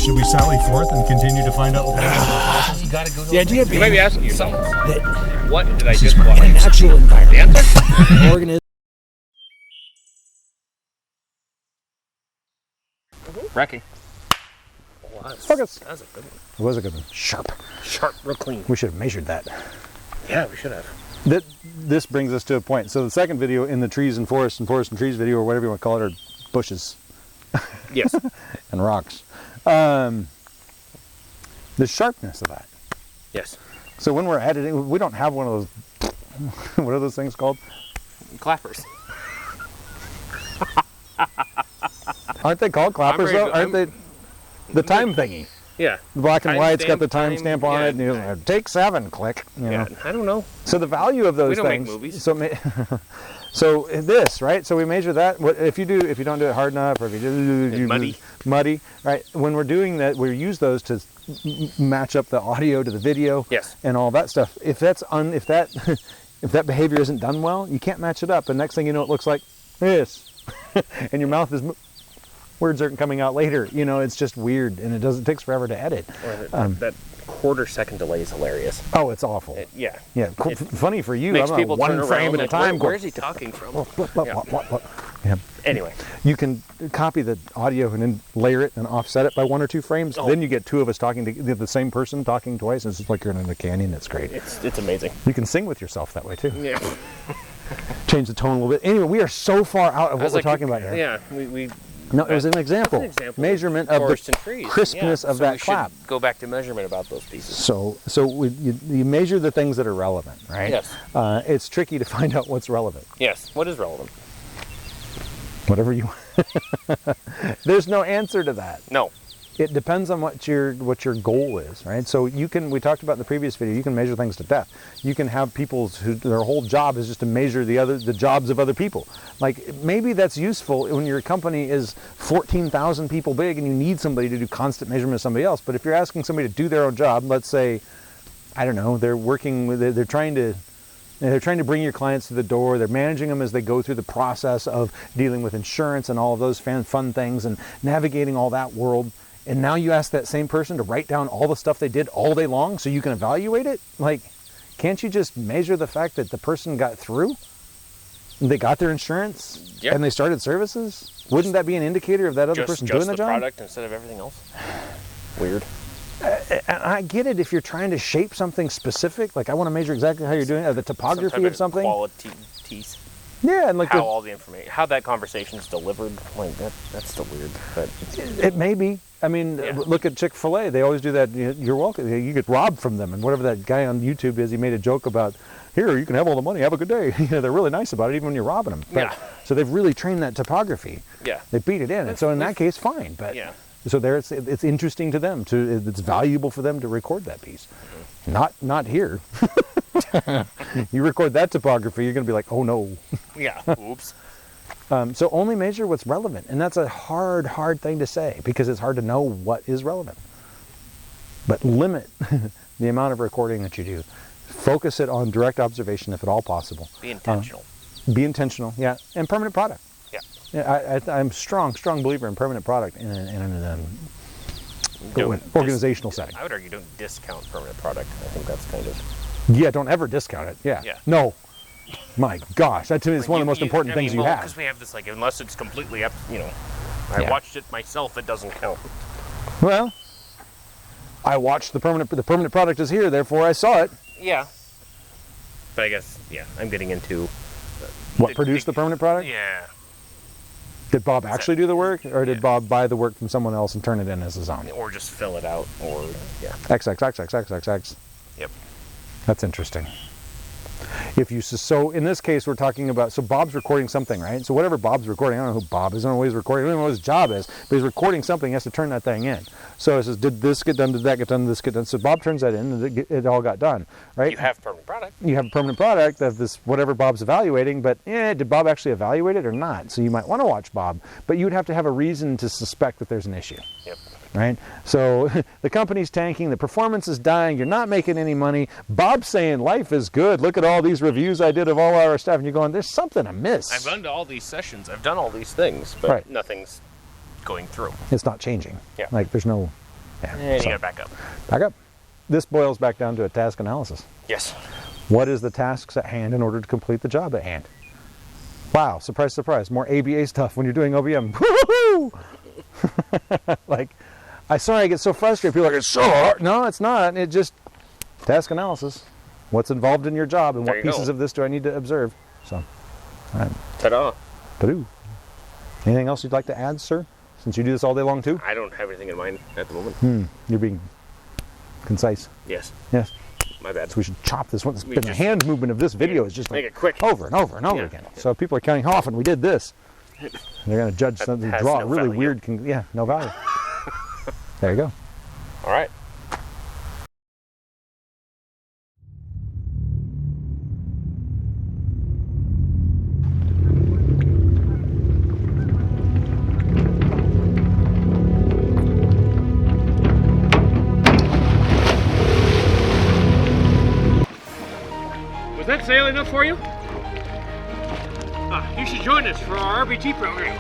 should we sally forth and continue to find out? You gotta go to The idea being, you might be asking yourself, what did I just in watch? a natural environment, The organism. Wrecking. Focus. That was a good one. It was a good one. Sharp. Sharp, real clean. We should have measured that. Yeah, we should have. This brings us to a point. So the second video in the trees and forest and trees video, or whatever you want to call it, are bushes. Yes. And rocks. The sharpness of that. Yes. So when we're editing, we don't have one of those, what are those things called? Clappers. Aren't they called clappers though? Aren't they? The time thingy. Yeah. The black and white's got the Time timestamp on it, and you're like, take 7, click. You know. I don't know. So the value of those We don't things. make movies. So this, right? So we measure that. If you don't do it hard enough, or if you do muddy, right? When we're doing that, we use those to match up the audio to the video, Yes. and all that stuff. If that if that behavior isn't done well, you can't match it up. And next thing you know, it looks like this, and your mouth is. Words aren't coming out later. You know, it's just weird, and it takes forever to edit. That quarter-second delay is hilarious. Oh, it's awful. Yeah. Funny for you. Makes I'm people one turn frame around at a like, time. Where's he talking from? Yeah. Anyway. You can copy the audio and then layer it and offset it by 1 or 2 frames. Oh. Then you get 2 of us talking to the same person talking twice. It's just like you're in a canyon. It's great. It's amazing. You can sing with yourself that way too. Yeah. Change the tone a little bit. Anyway, we are so far out of what we're talking about here. Yeah. We No, it was an example. Measurement of forest the and trees. crispness of that clap. Go back to measurement about those pieces. So you measure the things that are relevant, right? Yes. It's tricky to find out what's relevant. Yes. What is relevant? Whatever you. There's no answer to that. No. It depends on what your goal is, right? So we talked about in the previous video, you can measure things to death. You can have people who their whole job is just to measure the jobs of other people. Like maybe that's useful when your company is 14,000 people big and you need somebody to do constant measurement of somebody else. But if you're asking somebody to do their own job, let's say, I don't know, they're trying to bring your clients to the door. They're managing them as they go through the process of dealing with insurance and all of those fun things and navigating all that world. And now you ask that same person to write down all the stuff they did all day long so you can evaluate it? Like, can't you just measure the fact that the person got through? They got their insurance and they started services? Wouldn't that be an indicator of that other person doing the job? Just the product instead of everything else? Weird. I get it if you're trying to shape something specific. Like, I want to measure exactly how you're doing it, the topography of something. Qualities. Yeah, and like how all the information, how that conversation is delivered, like that's still weird. But it may be. I mean, look at Chick-fil-A. They always do that. You're welcome. You get robbed from them, and whatever that guy on YouTube is, he made a joke about, here, you can have all the money. Have a good day. They're really nice about it, even when you're robbing them. But, so they've really trained that topography. Yeah. They beat it in, and so in that case, fine. But so there, it's interesting to them. It's valuable for them to record that piece. Mm-hmm. Not here. You record that topography, you're going to be like, oh no. Yeah, oops. So only measure what's relevant. And that's a hard thing to say because it's hard to know what is relevant. But limit the amount of recording that you do. Focus it on direct observation if at all possible. Be intentional. Be intentional, yeah. And permanent product. Yeah. I'm strong believer in permanent product in an organizational setting. I would argue don't discount permanent product. I think that's kind of... Yeah, don't ever discount it. Yeah. No. My gosh, that to me is one of the most important things you have. Because we have this, like, unless it's completely up, I watched it myself, it doesn't count. Well, I watched the permanent product is here, therefore I saw it. Yeah. But I guess, I'm getting into... What produced the permanent product? Yeah. Did Bob actually do the work, or did Bob buy the work from someone else and turn it in as his own? Or just fill it out, or, XXXXXXX. Yep. That's interesting. So in this case, we're talking about, so Bob's recording something, right? So whatever Bob's recording, I don't know who Bob is, I don't know what he's recording, I don't know what his job is, but he's recording something, he has to turn that thing in. So it says, did this get done, did that get done, did this get done? So Bob turns that in, and it all got done, right? You have permanent product. You have a permanent product of this, whatever Bob's evaluating, but did Bob actually evaluate it or not? So you might want to watch Bob, but you would have to have a reason to suspect that there's an issue. Yep. Right? So the company's tanking, the performance is dying, you're not making any money. Bob's saying life is good. Look at all these reviews I did of all our stuff. And you're going, there's something amiss. I've gone to all these sessions, I've done all these things, but nothing's going through. It's not changing. Yeah. Like there's no Yeah. And So, you got to back up. back up. This boils back down to a task analysis. Yes. What is the tasks at hand in order to complete the job at hand? Wow, surprise, surprise. More ABA stuff when you're doing OBM. Woo-hoo-hoo! Like, I get so frustrated. People are like, it's so hard. No, it's not. It just, task analysis. What's involved in your job and There what you pieces go. of this do I need to observe? So, all right. Ta-da. Ta-doo. Anything else you'd like to add, sir? Since you do this all day long too? I don't have anything in mind at the moment. You're being concise. Yes. Yes. My bad. So we should chop this one. We The just- hand movement of this video is just Make like it quick. over and over and over Yeah. again. So if people are counting how often we did this, they're going to judge something, has draw no a really value. weird, yeah, no value. There you go. All right. Was that sail enough for you? You should join us for our RBT program.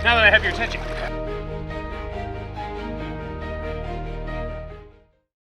Now that I have your attention.